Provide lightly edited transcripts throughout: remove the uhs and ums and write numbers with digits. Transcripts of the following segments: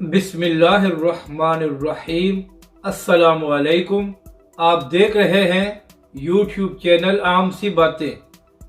बिस्मिल्लाहिर्रहमानिर्रहीम। अस्सलाम वालेकुम। आप देख रहे हैं यूट्यूब चैनल आम सी बातें।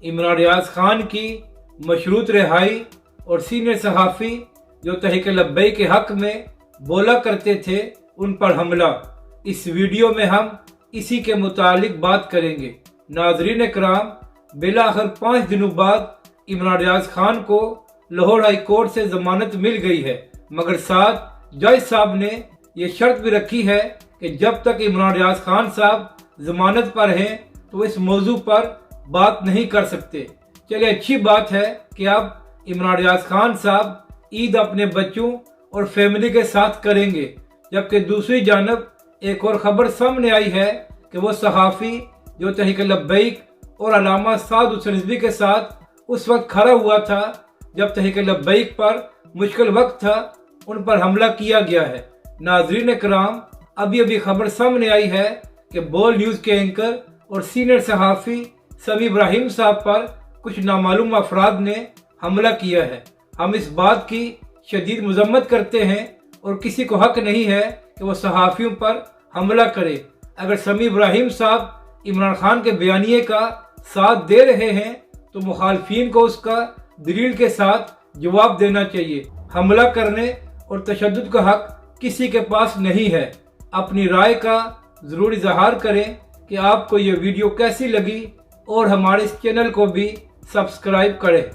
इमरान रियाज खान की मशरूत रिहाई और सीनियर सहाफ़ी जो तहरीक लब्बैक के हक़ में बोला करते थे उन पर हमला। इस वीडियो में हम इसी के मुतालिक बात करेंगे। नाज़रीन कराम, बिलाखिर 5 दिनों बाद इमरान रियाज खान को लाहौर हाई कोर्ट से जमानत मिल गई है, मगर साथ जज साहब ने यह शर्त भी रखी है कि जब तक इमरान रियाज खान साहब जमानत पर हैं तो इस मौजू पर बात नहीं कर सकते। चलिए, अच्छी बात है कि अब इमरान रियाज खान साहब ईद अपने बच्चों और फैमिली के साथ करेंगे। जबकि दूसरी जानब एक और खबर सामने आई है कि वो सहाफ़ी जो तहरीक लब्बैक और अल्लामा साद हुसैन रिजवी के साथ उस वक्त खड़ा हुआ था जब तहरीक लब्बैक पर मुश्किल वक्त था, उन पर हमला किया गया है। नाज़रीन कराम, अभी खबर सामने आई है कि बोल न्यूज़ के एंकर और सीनियर सहाफ़ी समी इब्राहिम साहब पर कुछ नामालूम अफराद ने हमला किया है। हम इस बात की शदीद मजम्मत करते हैं और किसी को हक नहीं है कि वो सहाफ़ियों पर हमला करे। अगर समी इब्राहिम साहब इमरान खान के बयानिए का साथ दे रहे हैं तो मुखालफीन को उसका दलील के साथ जवाब देना चाहिए। हमला करने और तशद्दुद का हक किसी के पास नहीं है। अपनी राय का ज़रूर इजहार करें कि आपको ये वीडियो कैसी लगी और हमारे इस चैनल को भी सब्सक्राइब करें।